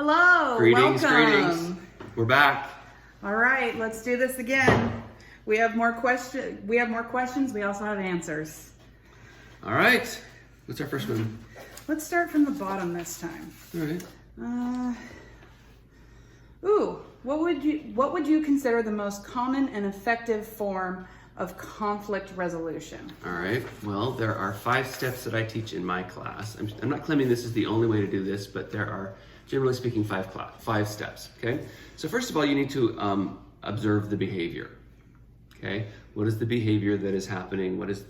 Hello. Greetings, welcome. greetings. We're back. All right, let's do this again. We have more questions. We also have answers. All right. What's our first one? Let's start from the bottom this time. All right. What would you consider the most common and effective form of conflict resolution? All right. Well, there are 5 steps that I teach in my class. I'm not claiming this is the only way to do this, but there are, generally speaking, 5 steps. Okay. So first of all, you need to observe the behavior. Okay. What is the behavior that is happening? What is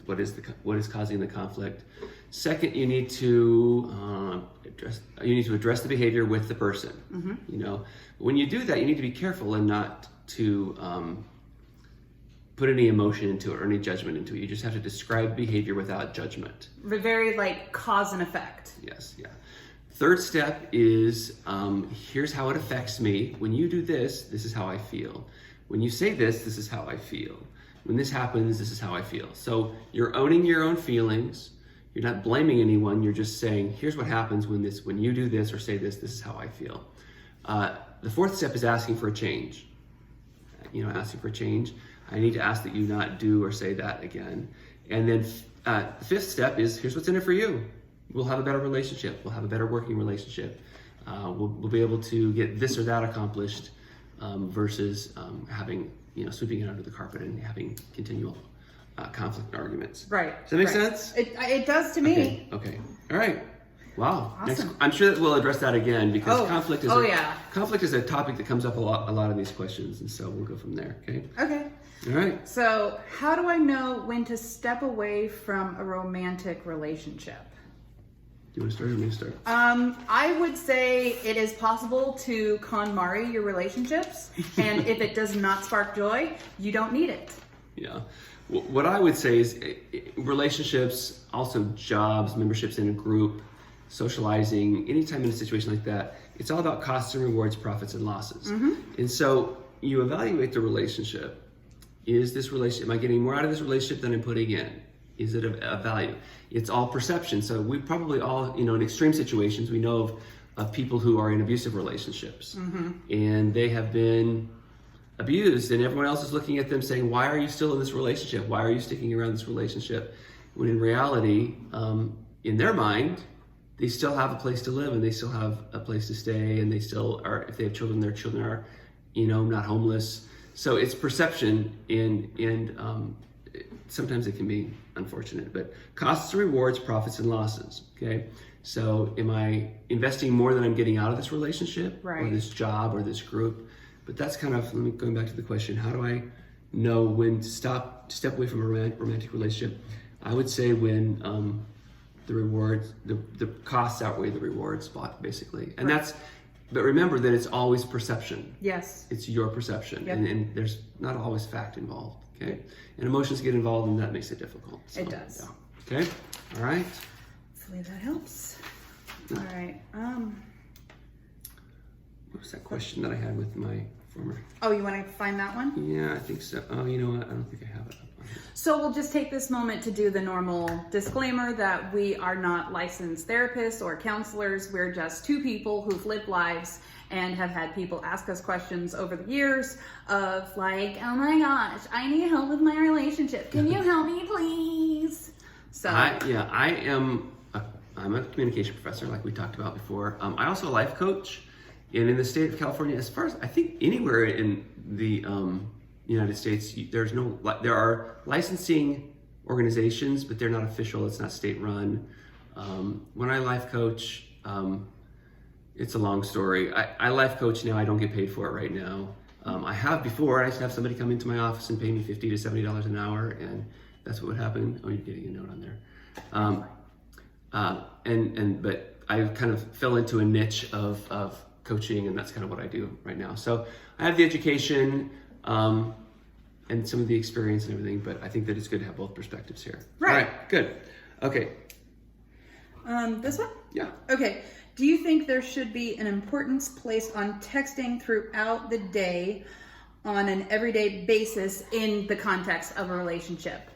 causing the conflict? Second, you need to address the behavior with the person. Mm-hmm. You know, when you do that, you need to be careful and not to put any emotion into it or any judgment into it. You just have to describe behavior without judgment. Very like cause and effect. Yes, yeah. Third step is here's how it affects me. When you do this, this is how I feel. When you say this, this is how I feel. When this happens, this is how I feel. So you're owning your own feelings. You're not blaming anyone. You're just saying, here's what happens when you do this or say this, this is how I feel. The fourth step is asking for a change. You know, asking for a change. I need to ask that you not do or say that again. And then the fifth step is, here's what's in it for you. We'll have a better relationship. We'll have a better working relationship. We'll be able to get this or that accomplished versus having, sweeping it under the carpet and having continual conflict and arguments. Right. Does that make sense? It does to me. Okay. All right. Wow. Awesome. I'm sure that we'll address that again because conflict is a topic that comes up a lot of these questions, and so we'll go from there. Okay. Okay. All right. So, how do I know when to step away from a romantic relationship? Do you want to start or me to start? I would say it is possible to KonMari your relationships, and if it does not spark joy, you don't need it. Yeah. What I would say is relationships, also jobs, memberships in a group, socializing, anytime in a situation like that, it's all about costs and rewards, profits and losses. Mm-hmm. And so you evaluate the relationship. Am I getting more out of this relationship than I'm putting in? Is it of value? It's all perception. So we probably all, in extreme situations, we know of people who are in abusive relationships. Mm-hmm. And they have been abused, and everyone else is looking at them saying, why are you still in this relationship? Why are you sticking around this relationship? When in reality, in their mind, they still have a place to live and they still have a place to stay, and they still are, if they have children, their children are, not homeless. So it's perception, and sometimes it can be unfortunate, but costs and rewards, profits and losses, okay? So am I investing more than I'm getting out of this relationship or this job or this group? But that's kind of, going back to the question, how do I know when to step away from a romantic relationship? I would say when the rewards, the costs outweigh the rewards, basically. And but remember that it's always perception. Yes. It's your perception. Yep. And there's not always fact involved, okay? And emotions get involved and that makes it difficult. So, it does. Yeah. Okay, all right. Hopefully that helps. All right. What was that question that I had with my former? Oh, you want to find that one? Yeah, I think so. Oh, you know what? I don't think I have it up on here. So we'll just take this moment to do the normal disclaimer that we are not licensed therapists or counselors. We're just 2 people who've lived lives and have had people ask us questions over the years of like, oh my gosh, I need help with my relationship. Can you help me, please? So I'm a communication professor, like we talked about before. I also a life coach. And in the state of California, as far as I think anywhere in the United States, there are licensing organizations, but they're not official. It's not state run. When I life coach, it's a long story. I life coach now. I don't get paid for it right now. I have before. I used to have somebody come into my office and pay me $50 to $70 an hour, and that's what would happen. Oh, you're getting a note on there. But I kind of fell into a niche of coaching, and that's kind of what I do right now. So I have the education and some of the experience and everything, but I think that it's good to have both perspectives here. Right. All right, good. Okay. This one? Yeah. Okay. Do you think there should be an importance placed on texting throughout the day on an everyday basis in the context of a relationship?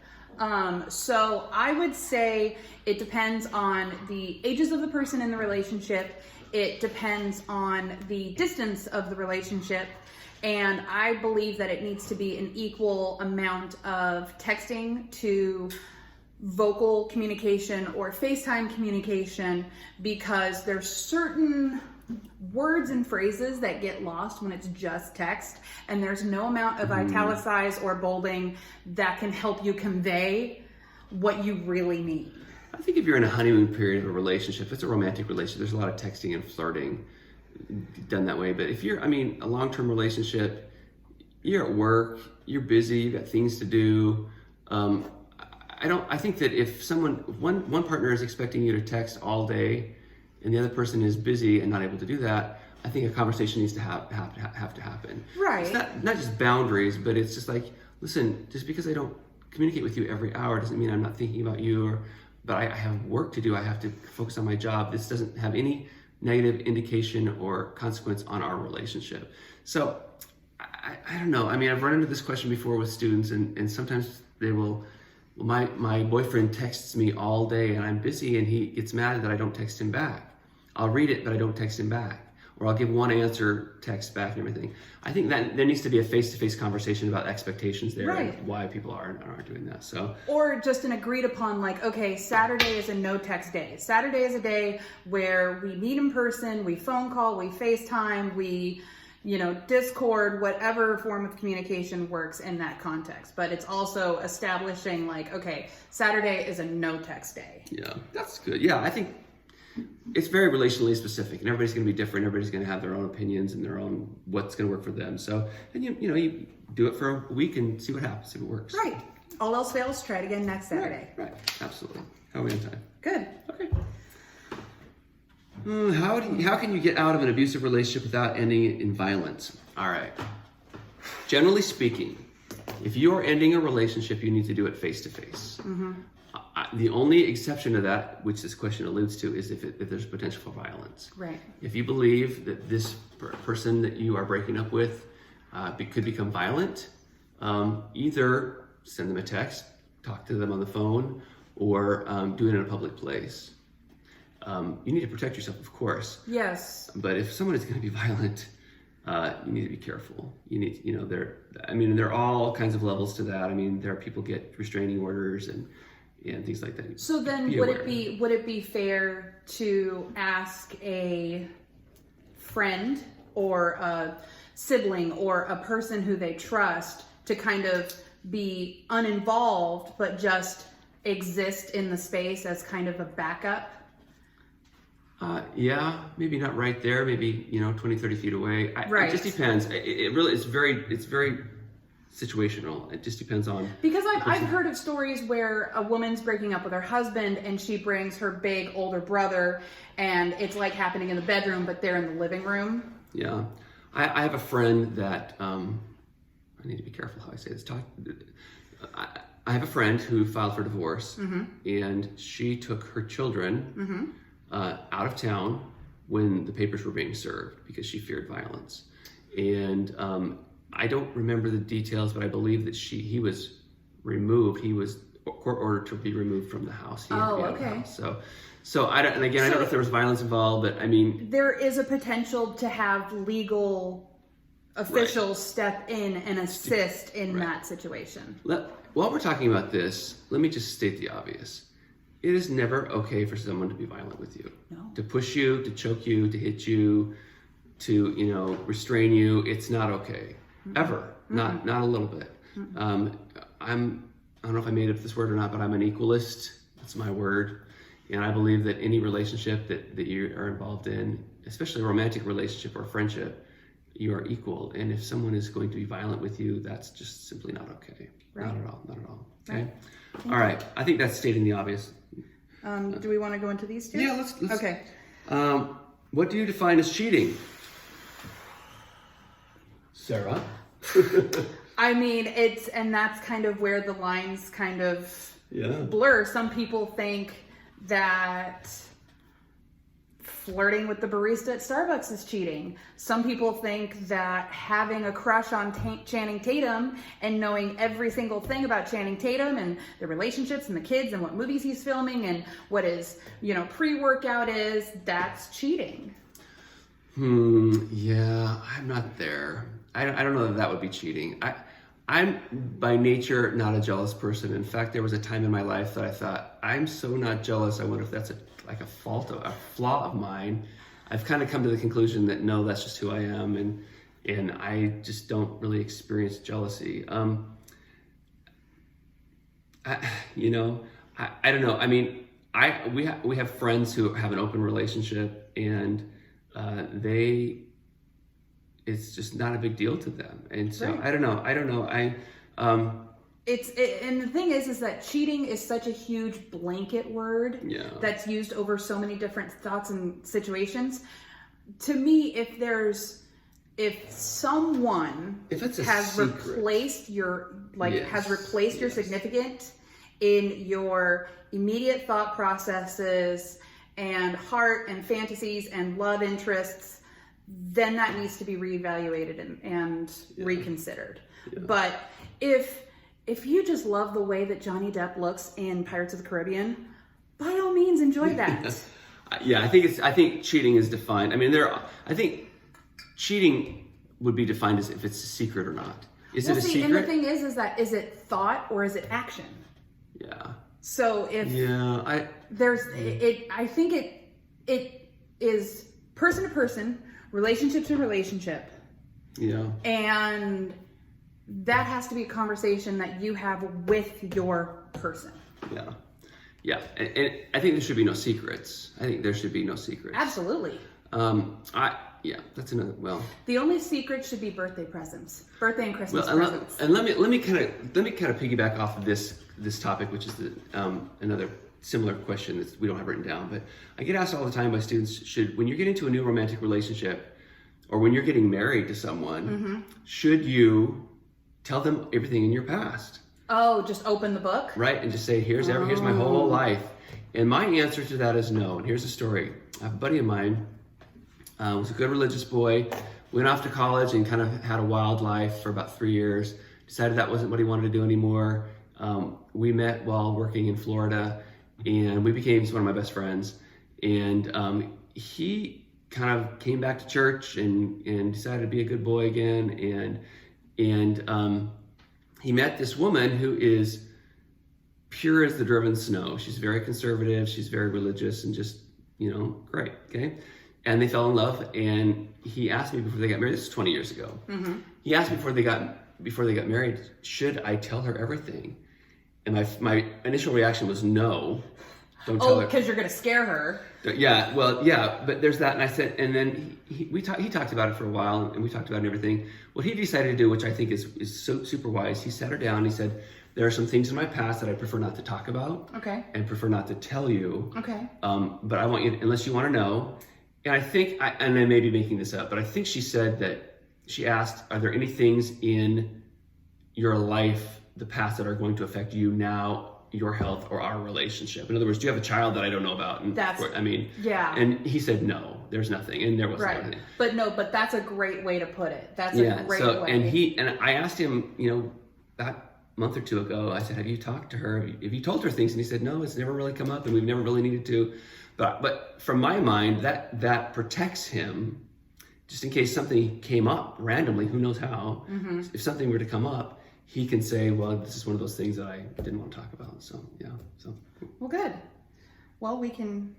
So I would say it depends on the ages of the person in the relationship. It depends on the distance of the relationship. And I believe that it needs to be an equal amount of texting to vocal communication or FaceTime communication, because there's certain words and phrases that get lost when it's just text, and there's no amount of italicize or bolding that can help you convey what you really need. I think if you're in a honeymoon period of a relationship, if it's a romantic relationship, there's a lot of texting and flirting done that way. But if you're, a long-term relationship, you're at work, you're busy, you've got things to do. I think that if one partner is expecting you to text all day and the other person is busy and not able to do that, I think a conversation needs to have to happen. Right. It's not just boundaries, but it's just like, listen, just because I don't communicate with you every hour doesn't mean I'm not thinking about you, but I have work to do. I have to focus on my job. This doesn't have any negative indication or consequence on our relationship. So I don't know. I've run into this question before with students, and sometimes they will, my boyfriend texts me all day and I'm busy, and he gets mad that I don't text him back. I'll read it, but I don't text him back. Or I'll give one answer, text back and everything. I think that there needs to be a face-to-face conversation about expectations there, right, and why people aren't doing that. So, or just an agreed upon, like, okay, Saturday is a no text day. Saturday is a day where we meet in person, we phone call, we FaceTime, we, Discord, whatever form of communication works in that context. But it's also establishing, like, okay, Saturday is a no text day. Yeah, that's good. Yeah, I think it's very relationally specific, and everybody's going to be different. Everybody's going to have their own opinions and their own what's going to work for them. So, and you do it for a week and see what happens, see what works. Right. All else fails, try it again next Saturday. Right. Absolutely. How are we on time? Good. Okay. How can you get out of an abusive relationship without ending in violence? All right. Generally speaking, if you are ending a relationship, you need to do it face to face. The only exception to that, which this question alludes to, is if there's potential for violence. Right. If you believe that this person that you are breaking up with could become violent, either send them a text, talk to them on the phone, or do it in a public place. You need to protect yourself, of course. Yes. But if someone is going to be violent, you need to be careful. You need, there are all kinds of levels to that. There are people get restraining orders and things like that. So then would it be fair to ask a friend or a sibling or a person who they trust to kind of be uninvolved but just exist in the space as kind of a backup? Yeah, maybe not right there, maybe 20, 30 feet away. Right. It just depends. It's very situational. It just depends on, because I've heard of stories where a woman's breaking up with her husband and she brings her big older brother, and it's like happening in the bedroom, but they're in the living room. Yeah. I have a friend that I need to be careful how I say this. I have a friend who filed for divorce, and she took her children out of town when the papers were being served because she feared violence. And I don't remember the details, but I believe that he was removed. He was court ordered to be removed from the house. He had to be out of the house. So I don't know if there was violence involved, but there is a potential to have legal officials step in and assist in that situation. While we're talking about this, let me just state the obvious. It is never okay for someone to be violent with you. No. To push you, to choke you, to hit you, to restrain you. It's not okay. Ever. Not a little bit. I don't know if I made up this word or not, but I'm an equalist. That's my word. And I believe that any relationship that you are involved in, especially a romantic relationship or friendship, you are equal. And if someone is going to be violent with you, that's just simply not okay. Right. Not at all. Okay. Right. All right. I think that's stating the obvious. Do we want to go into these two? Yeah, let's. Okay. What do you define as cheating? Sarah? That's kind of where the lines kind of blur. Some people think that flirting with the barista at Starbucks is cheating. Some people think that having a crush on Channing Tatum and knowing every single thing about Channing Tatum and the relationships and the kids and what movies he's filming and what his, pre-workout is, that's cheating. Yeah, I'm not there. I don't know that would be cheating. I'm by nature not a jealous person. In fact, there was a time in my life that I thought, I'm so not jealous. I wonder if that's a flaw of mine. I've kind of come to the conclusion that no, that's just who I am, and I just don't really experience jealousy. I don't know. I mean, we have friends who have an open relationship, and it's just not a big deal to them. And so right. I don't know. And the thing is that cheating is such a huge blanket word that's used over so many different thoughts and situations. To me, if someone has replaced your significant in your immediate thought processes and heart and fantasies and love interests, then that needs to be reevaluated and reconsidered. Yeah. But if you just love the way that Johnny Depp looks in Pirates of the Caribbean, by all means enjoy that. Yeah, I think cheating is defined. I mean, I think cheating would be defined as if it's a secret or not. Is it a secret? And the thing is it thought or is it action? Yeah. So I think it is person to person, relationship to relationship. Yeah. And that has to be a conversation that you have with your person. Yeah. Yeah. And I think there should be no secrets. Absolutely. That's another, the only secret should be birthday presents, birthday and Christmas presents. And let me kind of piggyback off of this topic, which is another similar question that we don't have written down, but I get asked all the time by students, when you get into a new romantic relationship or when you're getting married to someone, should you tell them everything in your past? Oh, just open the book? Right, and just say, here's my whole life. And my answer to that is no. And here's a story. A buddy of mine was a good religious boy, went off to college and kind of had a wild life for about 3 years, decided that wasn't what he wanted to do anymore. We met while working in Florida, and we became one of my best friends. And he kind of came back to church and decided to be a good boy again. And he met this woman who is pure as the driven snow. She's very conservative. She's very religious and just, great. Okay. And they fell in love. And he asked me before they got married, this is 20 years ago. Mm-hmm. He asked me before they got married, should I tell her everything? And my initial reaction was no. Don't tell her. Because you're going to scare her. Yeah, but there's that. And I said, and then he talked about it for a while, and we talked about it and everything. What he decided to do, which I think is so super wise, he sat her down and he said, there are some things in my past that I prefer not to talk about. Okay. And prefer not to tell you. Okay. But I want you, unless you want to know. And I think, and I may be making this up, but I think she said that she asked, are there any things in your life, the past, that are going to affect you now, your health, or our relationship? In other words, do you have a child that I don't know about? And yeah. And he said, no, there's nothing. And there wasn't anything. But that's a great way to put it. That's a great way. And I asked him, that month or two ago, I said, have you talked to her? Have you told her things? And he said, no, it's never really come up, and we've never really needed to. But from my mind, that protects him, just in case something came up randomly, who knows how. Mm-hmm. If something were to come up, he can say, well, this is one of those things that I didn't want to talk about. So, yeah. Well, good. Well, we can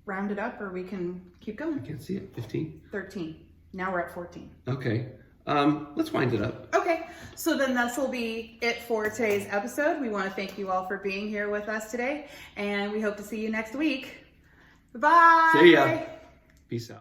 round it up, or we can keep going. I can't see it. 15? 13. Now we're at 14. Okay. Let's wind it up. Okay. So then this will be it for today's episode. We want to thank you all for being here with us today, and we hope to see you next week. Bye. See ya. Peace out.